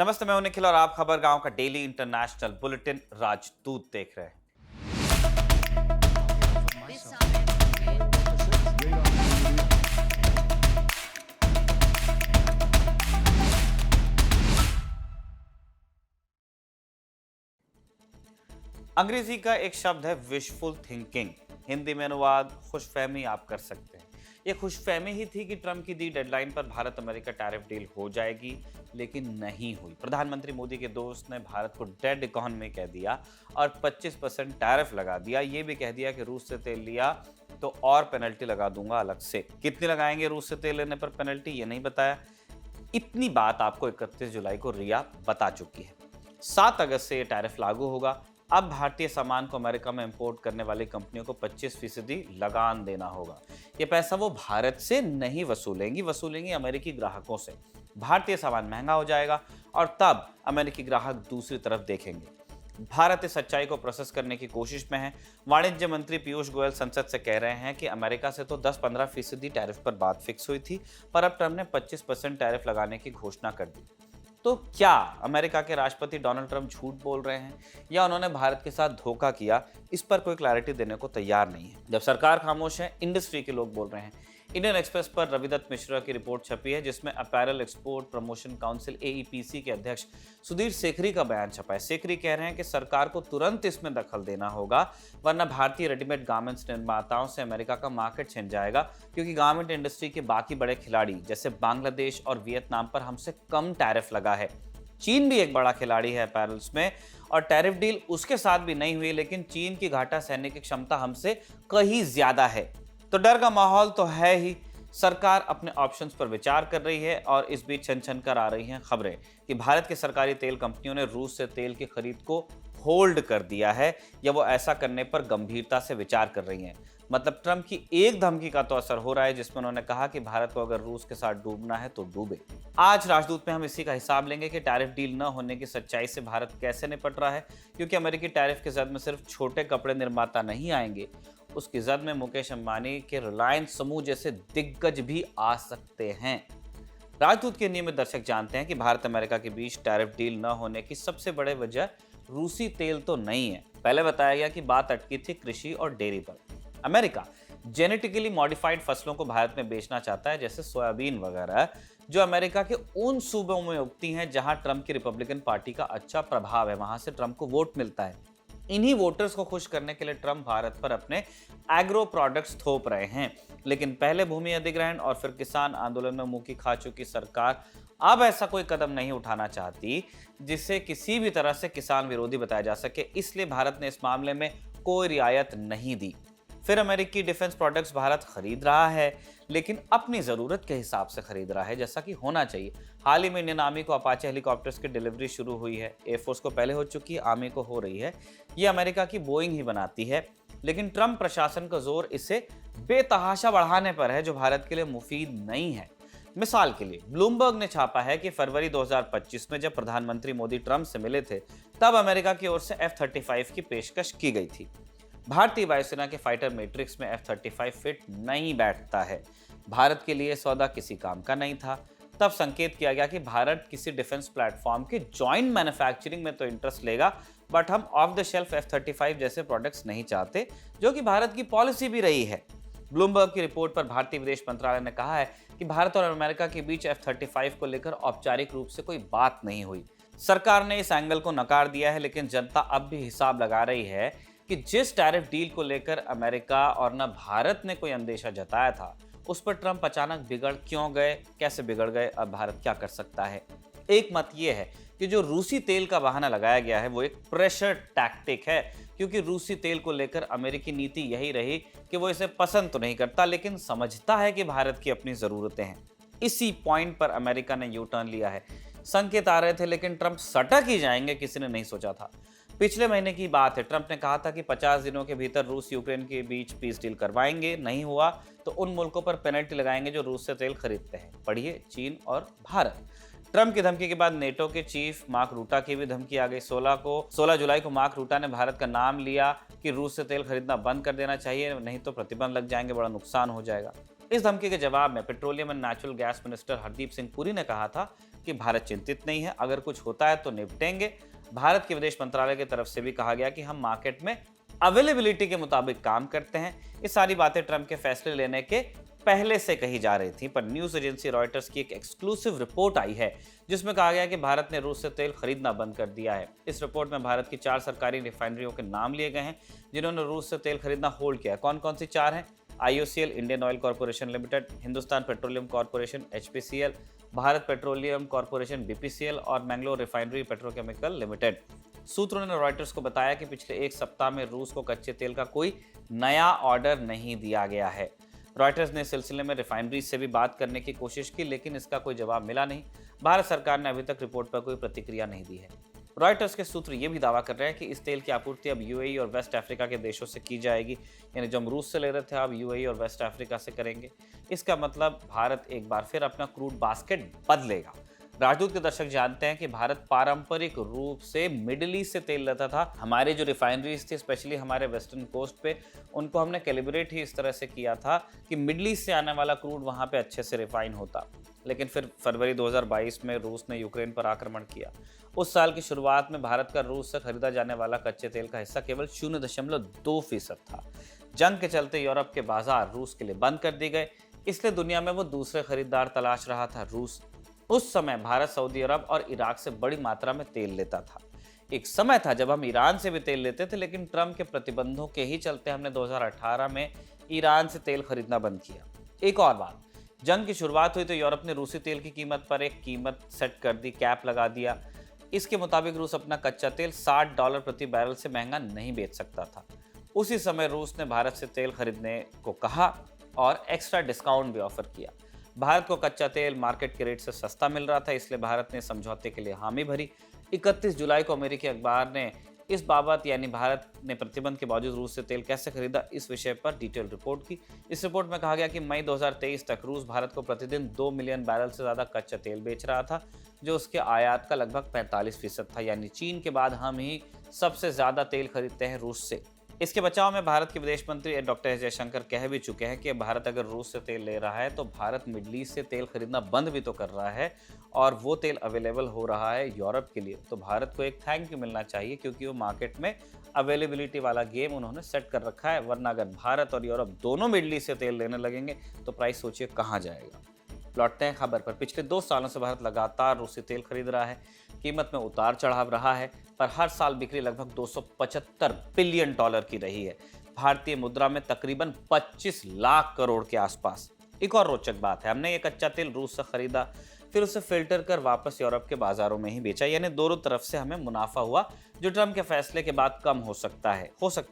नमस्ते, मैं हूं निखिल और आप खबर गांव का डेली इंटरनेशनल बुलेटिन राजदूत देख रहे हैं। अंग्रेजी का एक शब्द है विशफुल थिंकिंग। हिंदी में अनुवाद खुशफहमी आप कर सकते हैं। ये खुशफहमी ही थी कि ट्रंप की दी डेडलाइन पर भारत अमेरिका टैरिफ डील हो जाएगी, लेकिन नहीं हुई। प्रधानमंत्री मोदी के दोस्त ने भारत को डेड इकोनॉमी कह दिया और 25% टैरिफ लगा दिया। ये भी कह दिया कि रूस से तेल लिया तो और पेनल्टी लगा दूंगा अलग से। कितनी लगाएंगे रूस से तेल लेने पर पेनल्टी, ये नहीं बताया। इतनी बात आपको 31 जुलाई को रिया बता चुकी है। 7 अगस्त से ये टैरिफ लागू होगा। अब भारतीय सामान को अमेरिका में इंपोर्ट करने वाली कंपनियों को 25% लगान देना होगा। ये पैसा वो भारत से नहीं वसूलेंगी अमेरिकी ग्राहकों से। भारतीय सामान महंगा हो जाएगा और तब अमेरिकी ग्राहक दूसरी तरफ देखेंगे। भारत इस सच्चाई को प्रोसेस करने की कोशिश में है। वाणिज्य मंत्री पीयूष गोयल संसद से कह रहे हैं कि अमेरिका से तो 10-15% टैरिफ पर बात फिक्स हुई थी, पर अब ट्रंप ने 25% टैरिफ लगाने की घोषणा कर दी। तो क्या अमेरिका के राष्ट्रपति डोनाल्ड ट्रंप झूठ बोल रहे हैं या उन्होंने भारत के साथ धोखा किया? इस पर कोई क्लैरिटी देने को तैयार नहीं है। जब सरकार खामोश है, इंडस्ट्री के लोग बोल रहे हैं। इंडियन एक्सप्रेस पर रविदत्त मिश्रा की रिपोर्ट छपी है, जिसमें apparel export promotion council AEPC के अध्यक्ष सुधीर सेखरी का बयान छपा है। सेखरी कह रहे हैं कि सरकार को तुरंत इसमें दखल देना होगा, वरना भारतीय रेडीमेड गारमेंट्स निर्माताओं से अमेरिका का मार्केट छिन जाएगा, क्योंकि गारमेंट इंडस्ट्री के बाकी बड़े खिलाड़ी जैसे बांग्लादेश और वियतनाम पर हमसे कम टैरिफ लगा है। चीन भी एक बड़ा खिलाड़ी है अपैरल्स में, और टैरिफ डील उसके साथ भी नहीं हुई, लेकिन चीन की घाटा सहने की क्षमता हमसे कहीं ज्यादा है। तो डर का माहौल तो है ही। सरकार अपने ऑप्शंस पर विचार कर रही है और इस बीच छन कर आ रही हैं खबरें कि भारत की सरकारी तेल कंपनियों ने रूस से तेल की खरीद को होल्ड कर दिया है, या वो ऐसा करने पर गंभीरता से विचार कर रही हैं। मतलब ट्रंप की एक धमकी का तो असर हो रहा है, जिसमें उन्होंने कहा कि भारत को अगर रूस के साथ डूबना है तो डूबे। आज राजदूत में हम इसी का हिसाब लेंगे कि टैरिफ डील न होने की सच्चाई से भारत कैसे निपट रहा है, क्योंकि अमेरिकी टैरिफ की जद में सिर्फ छोटे कपड़े निर्माता नहीं आएंगे, उसकी जद में मुकेश अंबानी के रिलायंस समूह जैसे दिग्गज भी आ सकते हैं। राजदूत के नियमित दर्शक जानते हैं कि भारत अमेरिका के बीच टैरिफ डील न होने की सबसे बड़ी वजह रूसी तेल तो नहीं है। पहले बताया गया कि बात अटकी थी कृषि और डेयरी पर। अमेरिका जेनेटिकली मॉडिफाइड फसलों को भारत में बेचना चाहता है, जैसे सोयाबीन वगैरह, जो अमेरिका के उन सूबों में उगती हैं जहां ट्रंप की रिपब्लिकन पार्टी का अच्छा प्रभाव है, वहां से ट्रंप को वोट मिलता है। इन्हीं वोटर्स को खुश करने के लिए ट्रंप भारत पर अपने एग्रो प्रोडक्ट्स थोप रहे हैं। लेकिन पहले भूमि अधिग्रहण और फिर किसान आंदोलन में मुंह की खा चुकी सरकार अब ऐसा कोई कदम नहीं उठाना चाहती जिसे किसी भी तरह से किसान विरोधी बताया जा सके, इसलिए भारत ने इस मामले में कोई रियायत नहीं दी। फिर अमेरिकी डिफेंस प्रोडक्ट्स भारत खरीद रहा है, लेकिन अपनी जरूरत के हिसाब से खरीद रहा है, जैसा कि होना चाहिए। हाल ही में इंडियन आर्मी को अपाचे हेलीकॉप्टर्स की डिलीवरी शुरू हुई है। एयरफोर्स को पहले हो चुकी है, आर्मी को हो रही है। ये अमेरिका की बोइंग ही बनाती है, लेकिन ट्रंप प्रशासन का जोर इसे बेतहाशा बढ़ाने पर है, जो भारत के लिए मुफीद नहीं है। मिसाल के लिए ब्लूमबर्ग ने छापा है कि फरवरी 2025 में जब प्रधानमंत्री मोदी ट्रंप से मिले थे, तब अमेरिका की ओर से F-35 की पेशकश की गई थी। भारतीय वायुसेना के फाइटर मैट्रिक्स में F-35 फिट नहीं बैठता है। भारत के लिए सौदा किसी काम का नहीं था। तब संकेत किया गया कि भारत किसी डिफेंस प्लेटफॉर्म के जॉइंट मैन्युफैक्चरिंग में तो इंटरेस्ट लेगा, बट हम ऑफ द शेल्फ F-35 जैसे प्रोडक्ट्स नहीं चाहते, जो कि भारत की पॉलिसी भी रही है। ब्लूमबर्ग की रिपोर्ट पर भारतीय विदेश मंत्रालय ने कहा है कि भारत और अमेरिका के बीच F-35 को लेकर औपचारिक रूप से कोई बात नहीं हुई। सरकार ने इस एंगल को नकार दिया है, लेकिन जनता अब भी हिसाब लगा रही है कि जिस टैरिफ डील को लेकर अमेरिका और न भारत ने कोई अंदेशा जताया था, उस पर ट्रंप अचानक बिगड़ क्यों गए, कैसे बिगड़ गए, अब भारत क्या कर सकता है। एक मत यह है कि जो रूसी तेल का बहाना लगाया गया है वो एक प्रेशर टैक्टिक है, क्योंकि रूसी तेल को लेकर अमेरिकी नीति यही रही कि वो इसे पसंद तो नहीं करता, लेकिन समझता है कि भारत की अपनी ज़रूरतें हैं। इसी पॉइंट पर अमेरिका ने यू टर्न लिया है। संकेत आ रहे थे, लेकिन ट्रंप सटक ही जाएंगे किसी ने नहीं सोचा था। पिछले महीने की बात है, ट्रंप ने कहा था कि 50 दिनों के भीतर रूस यूक्रेन के बीच पीस डील करवाएंगे। नहीं हुआ तो उन मुल्कों पर पेनल्टी लगाएंगे जो रूस से तेल खरीदते हैं। पढ़िए, चीन और भारत। ट्रंप की धमकी के बाद नेटो के चीफ मार्क रूटा की भी धमकी आ गई। 16 जुलाई को मार्क रूटा ने भारत का नाम लिया कि रूस से तेल खरीदना बंद कर देना चाहिए, नहीं तो प्रतिबंध लग जाएंगे, बड़ा नुकसान हो जाएगा। इस धमकी के जवाब में petroleum and natural gas minister Hardeep Singh Puri ने कहा था कि भारत चिंतित नहीं है, अगर कुछ होता है तो निपटेंगे। भारत के विदेश मंत्रालय की तरफ से भी कहा गया कि हम मार्केट में अवेलेबिलिटी के मुताबिक काम करते हैं। ये सारी बातें ट्रंप के फैसले लेने के पहले से कही जा रही थी, पर न्यूज एजेंसी रॉयटर्स की एक एक्सक्लूसिव रिपोर्ट आई है जिसमें कहा गया कि भारत ने रूस से तेल खरीदना बंद कर दिया है। इस रिपोर्ट में भारत की 4 सरकारी रिफाइनरियों के नाम लिए गए हैं जिन्होंने रूस से तेल खरीदना होल्ड किया। कौन कौन सी 4 हैं? IOCL Indian oil corporation limited, Hindustan petroleum corporation HPCL, Bharat petroleum corporation BPCL और मैंगलोर रिफाइनरी पेट्रोकेमिकल लिमिटेड। सूत्रों ने रॉयटर्स को बताया कि पिछले एक सप्ताह में रूस को कच्चे तेल का कोई नया ऑर्डर नहीं दिया गया है। रॉयटर्स ने इस सिलसिले में रिफाइनरीज से भी बात करने की कोशिश की, लेकिन इसका कोई जवाब मिला नहीं। भारत सरकार ने अभी तक रिपोर्ट पर कोई प्रतिक्रिया नहीं दी है। रॉयटर्स के सूत्र ये भी दावा कर रहे हैं कि इस तेल की आपूर्ति अब UAE और वेस्ट अफ्रीका के देशों से की जाएगी, यानी जो हम रूस से ले रहे थे अब UAE और वेस्ट अफ्रीका से करेंगे। इसका मतलब भारत एक बार फिर अपना क्रूड बास्केट बदलेगा। राजदूत के दर्शक जानते हैं कि भारत पारंपरिक रूप से मिडिल ईस्ट से तेल लेता था। हमारे जो रिफाइनरीज थी, स्पेशली हमारे वेस्टर्न कोस्ट पे, उनको हमने कैलिब्रेट ही इस तरह से किया था कि मिडिल ईस्ट से आने वाला क्रूड वहाँ पे अच्छे से रिफाइन होता। लेकिन फिर फरवरी 2022 में रूस ने यूक्रेन पर आक्रमण किया। उस साल की शुरुआत में भारत का रूस से खरीदा जाने वाला कच्चे तेल का हिस्सा केवल 0.2% था। जंग के चलते यूरोप के बाजार रूस के लिए बंद कर दिए गए, इसलिए दुनिया में वो दूसरे खरीदार तलाश रहा था रूस। उस समय भारत सऊदी अरब और इराक से बड़ी मात्रा में तेल लेता था। एक समय था जब हम ईरान से भी तेल लेते थे, लेकिन ट्रंप के प्रतिबंधों के ही चलते हमने 2018 में ईरान से तेल खरीदना बंद किया। एक और बात, जंग की शुरुआत हुई तो यूरोप ने रूसी तेल की कीमत पर एक कीमत सेट कर दी, कैप लगा दिया। इसके मुताबिक रूस अपना कच्चा तेल $60 प्रति बैरल से महंगा नहीं बेच सकता था। उसी समय रूस ने भारत से तेल खरीदने को कहा और एक्स्ट्रा डिस्काउंट भी ऑफर किया। भारत को कच्चा तेल मार्केट के रेट से सस्ता मिल रहा था, इसलिए भारत ने समझौते के लिए हामी भरी। 31 जुलाई को अमेरिकी अखबार ने इस बाबत, यानी भारत ने प्रतिबंध के बावजूद रूस से तेल कैसे खरीदा, इस विषय पर डिटेल रिपोर्ट की। इस रिपोर्ट में कहा गया कि मई 2023 तक रूस भारत को प्रतिदिन 2 मिलियन बैरल से ज़्यादा कच्चा तेल बेच रहा था, जो उसके आयात का लगभग 45% था। यानी चीन के बाद हम ही सबसे ज़्यादा तेल खरीदते हैं रूस से। इसके बचाव में भारत के विदेश मंत्री डॉक्टर एस जयशंकर कह भी चुके हैं कि भारत अगर रूस से तेल ले रहा है तो भारत मिडल ईस्ट से तेल खरीदना बंद भी तो कर रहा है, और वो तेल अवेलेबल हो रहा है यूरोप के लिए। तो भारत को एक थैंक यू मिलना चाहिए, क्योंकि वो मार्केट में अवेलेबिलिटी वाला गेम उन्होंने सेट कर रखा है। वरना अगर भारत और यूरोप दोनों मिडल ईस्ट से तेल लेने लगेंगे तो प्राइस सोचिए कहाँ जाएगा। लौटते हैं खबर पर। पिछले 2 सालों से भारत लगातार रूसी तेल खरीद रहा है। कीमत में उतार चढ़ाव रहा है, पर हर साल बिक्री लगभग $275 बिलियन की रही है, भारतीय मुद्रा में तकरीबन 25 लाख करोड़ के आसपास। एक और रोचक बात है, हमने ये कच्चा तेल रूस से खरीदा, फिर उसे फिल्टर कर वापस यूरोप के बाजारों में ही बेचा, यानी दोनों तरफ से हमें मुनाफा हुआ, जो ट्रंप के फैसले के बाद कम हो सकता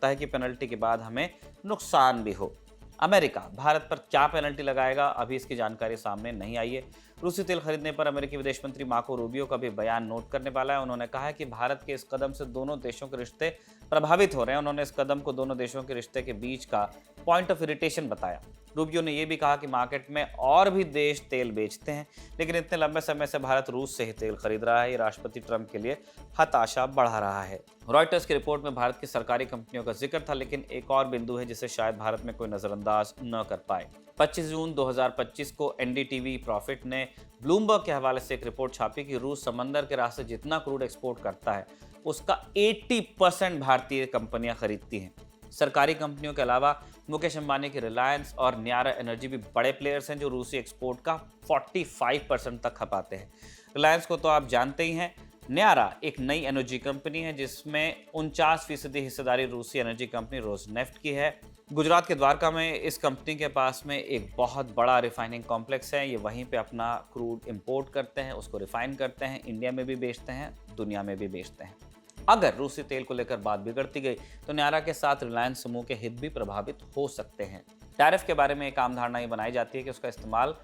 है कि पेनल्टी के बाद हमें नुकसान भी हो। अमेरिका भारत पर क्या पेनल्टी लगाएगा, अभी इसकी जानकारी सामने नहीं आई है। रूसी तेल खरीदने पर अमेरिकी विदेश मंत्री मार्को रूबियो का भी बयान नोट करने वाला है। उन्होंने कहा है कि भारत के इस कदम से दोनों देशों के रिश्ते प्रभावित हो रहे हैं। उन्होंने इस कदम को दोनों देशों के रिश्ते के बीच का पॉइंट ऑफ इरिटेशन बताया। रूबियो ने यह भी कहा कि मार्केट में और भी देश तेल बेचते हैं, लेकिन इतने लंबे समय से भारत रूस से ही तेल खरीद रहा है। ये राष्ट्रपति ट्रंप के लिए हताशा बढ़ा रहा है। रॉयटर्स की रिपोर्ट में भारत की सरकारी कंपनियों का जिक्र था, लेकिन एक और बिंदु है जिसे शायद भारत में कोई नजरअंदाज न कर पाए। 25 जून 2025 को NDTV प्रॉफिट ने ब्लूमबर्ग के हवाले से एक रिपोर्ट छापी कि रूस समंदर के रास्ते जितना क्रूड एक्सपोर्ट करता है उसका 80% भारतीय कंपनियां खरीदती हैं। सरकारी कंपनियों के अलावा मुकेश अंबानी की रिलायंस और न्यारा एनर्जी भी बड़े प्लेयर्स हैं जो रूसी एक्सपोर्ट का 45% तक खपाते हैं। रिलायंस को तो आप जानते ही हैं। न्यारा एक नई एनर्जी कंपनी है जिसमें 49% हिस्सेदारी रूसी एनर्जी कंपनी रोजनेफ्ट की है। गुजरात के द्वारका में इस कंपनी के पास में एक बहुत बड़ा रिफाइनिंग कॉम्प्लेक्स है। ये वहीं पे अपना क्रूड इंपोर्ट करते हैं, उसको रिफाइन करते हैं, इंडिया में भी बेचते हैं, दुनिया में भी बेचते हैं। अगर रूसी तेल को लेकर बात बिगड़ती गई तो न्यारा के साथ रिलायंस समूह के हित भी प्रभावित हो सकते हैं। टैरिफ के बारे में एक आम धारणा ये बनाई जाती है कि उसका इस्तेमाल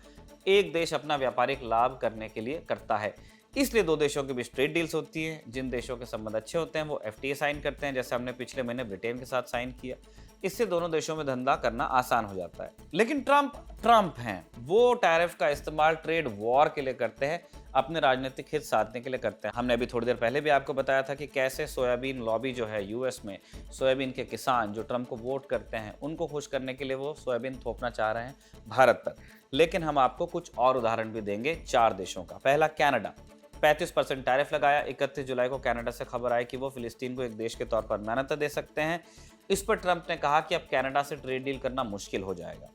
एक देश अपना व्यापारिक लाभ करने के लिए करता है, इसलिए 2 देशों के बीच ट्रेड डील्स होती हैं। जिन देशों के संबंध अच्छे होते हैं वो FTA साइन करते हैं, जैसे हमने पिछले महीने ब्रिटेन के साथ साइन किया। इससे दोनों देशों में धंधा करना आसान हो जाता है। लेकिन ट्रंप हैं, वो टैरिफ का इस्तेमाल ट्रेड वॉर के लिए करते हैं, अपने राजनीतिक हित साधने के लिए करते हैं। हमने अभी थोड़ी देर पहले भी आपको बताया था कि कैसे सोयाबीन लॉबी जो है US में, सोयाबीन के किसान जो ट्रंप को वोट करते हैं, उनको खुश करने के लिए वो सोयाबीन थोपना चाह रहे हैं भारत पर। लेकिन हम आपको कुछ और उदाहरण भी देंगे 4 देशों का। पहला कनाडा, 35% टैरिफ लगाया। 31 जुलाई को कनाडा से खबर आई कि वो फिलिस्तीन को एक देश के तौर पर मान्यता दे सकते हैं। इस पर ट्रंप ने कहा कि अब कनाडा से ट्रेड डील करना मुश्किल हो जाएगा।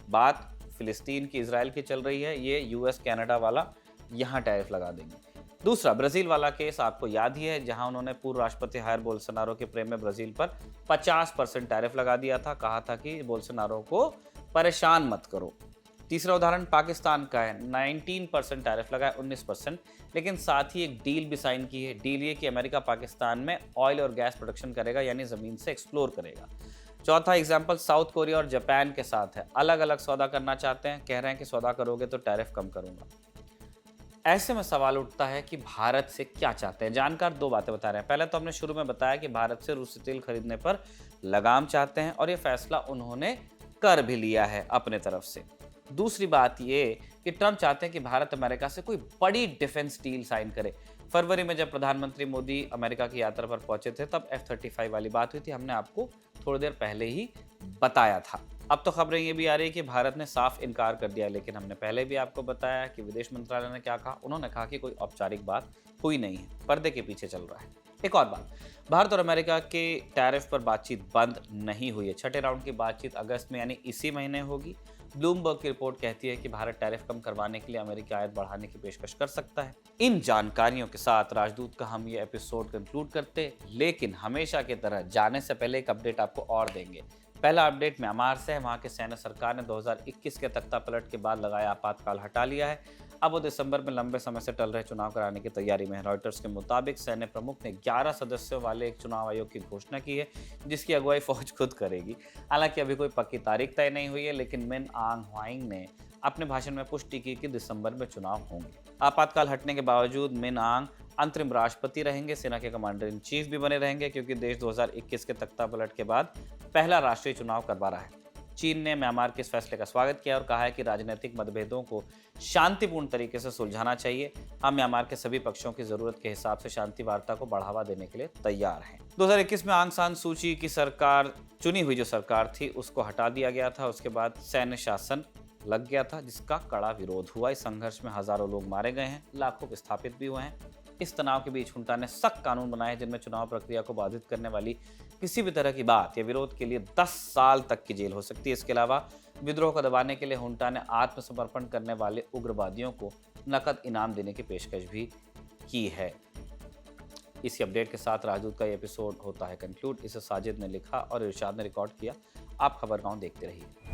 बात फिलिस्तीन की, इजराइल की चल रही है, ये यूएस कनाडा वाला यहाँ टैरिफ लगा देंगे। दूसरा ब्राजील वाला केस आपको याद ही है, जहां उन्होंने पूर्व राष्ट्रपति जायर बोल्सोनारो के प्रेम में ब्राजील पर 50% टैरिफ लगा दिया था। कहा था कि बोल्सोनारो को परेशान मत करो। तीसरा उदाहरण पाकिस्तान का है, 19% टैरिफ लगा है, 19%, लेकिन साथ ही एक डील भी साइन की है। डील ये कि अमेरिका पाकिस्तान में ऑयल और गैस प्रोडक्शन करेगा, यानी ज़मीन से एक्सप्लोर करेगा। चौथा एग्जाम्पल साउथ कोरिया और जापान के साथ है, अलग अलग सौदा करना चाहते हैं, कह रहे हैं कि सौदा करोगे तो टैरिफ कम करूंगा। ऐसे में सवाल उठता है कि भारत से क्या चाहते हैं। जानकार 2 बातें बता रहे हैं। पहले तो हमने शुरू में बताया कि भारत से रूसी तेल खरीदने पर लगाम चाहते हैं और ये फैसला उन्होंने कर भी लिया है अपने तरफ से। दूसरी बात ये कि ट्रंप चाहते हैं कि भारत अमेरिका से कोई बड़ी डिफेंस डील साइन करे। फरवरी में जब प्रधानमंत्री मोदी अमेरिका की यात्रा पर पहुंचे थे तब F-35 वाली बात हुई थी, हमने आपको थोड़ी देर पहले ही बताया था। अब तो खबरें ये भी आ रही है कि भारत ने साफ इनकार कर दिया, लेकिन हमने पहले भी आपको बताया कि विदेश मंत्रालय ने क्या कहा। उन्होंने कहा कि कोई औपचारिक बात हुई नहीं है, पर्दे के पीछे चल रहा है। एक और बात, भारत और अमेरिका के टैरिफ पर बातचीत बंद नहीं हुई है। छठे राउंड की बातचीत अगस्त में यानी इसी महीने होगी। ब्लूमबर्ग की रिपोर्ट कहती है कि भारत टैरिफ कम करवाने के लिए अमेरिकी आयात बढ़ाने की पेशकश कर सकता है। इन जानकारियों के साथ राजदूत का हम ये एपिसोड कंक्लूड करते, लेकिन हमेशा की तरह जाने से पहले एक अपडेट आपको और देंगे। पहला अपडेट म्यांमार से है। वहां के सैन्य सरकार ने 2021 के तख्ता पलट के बाद लगाया आपातकाल हटा लिया है। अब वो दिसंबर में लंबे समय से टल रहे चुनाव कराने की तैयारी में है। रॉयटर्स के मुताबिक सैन्य प्रमुख ने 11 सदस्यों वाले एक चुनाव आयोग की घोषणा की है, जिसकी अगुवाई फौज खुद करेगी। हालांकि अभी कोई पक्की तारीख तय नहीं हुई है, लेकिन मिन आंग ह्वाइंग ने अपने भाषण में पुष्टि की कि दिसंबर में चुनाव होंगे। आपातकाल हटने के बावजूद मिन आंग अंतरिम राष्ट्रपति रहेंगे, सेना के कमांडर इन चीफ भी बने रहेंगे, क्योंकि देश 2021 के तख्ता पलट के बाद पहला राष्ट्रीय चुनाव करवा रहा है। चीन ने म्यांमार के इस फैसले का स्वागत किया और कहा है कि राजनीतिक मतभेदों को शांतिपूर्ण तरीके से सुलझाना चाहिए। हम म्यांमार के सभी पक्षों की जरूरत के हिसाब से शांति वार्ता को बढ़ावा देने के लिए तैयार हैं। 2021 में आंग सान सू की की सरकार, चुनी हुई जो सरकार थी, उसको हटा दिया गया था। उसके बाद सैन्य शासन लग गया था, जिसका कड़ा विरोध हुआ। इस संघर्ष में हजारों लोग मारे गए हैं, लाखों विस्थापित भी हुए हैं। इस तनाव के बीच हुंटा ने सख्त कानून बनाए, जिनमें चुनाव प्रक्रिया को बाधित करने वाली किसी भी तरह की बात या विरोध के लिए 10 साल तक की जेल हो सकती है। इसके अलावा विद्रोह को दबाने के लिए हुंटा ने आत्मसमर्पण करने वाले उग्रवादियों को नकद इनाम देने की पेशकश भी की है। इसी अपडेट के साथ राजदूत का ये एपिसोड होता है कंक्लूड। इसे साजिद ने लिखा और इरशाद ने रिकॉर्ड किया। आप खबरगांव देखते रहिए।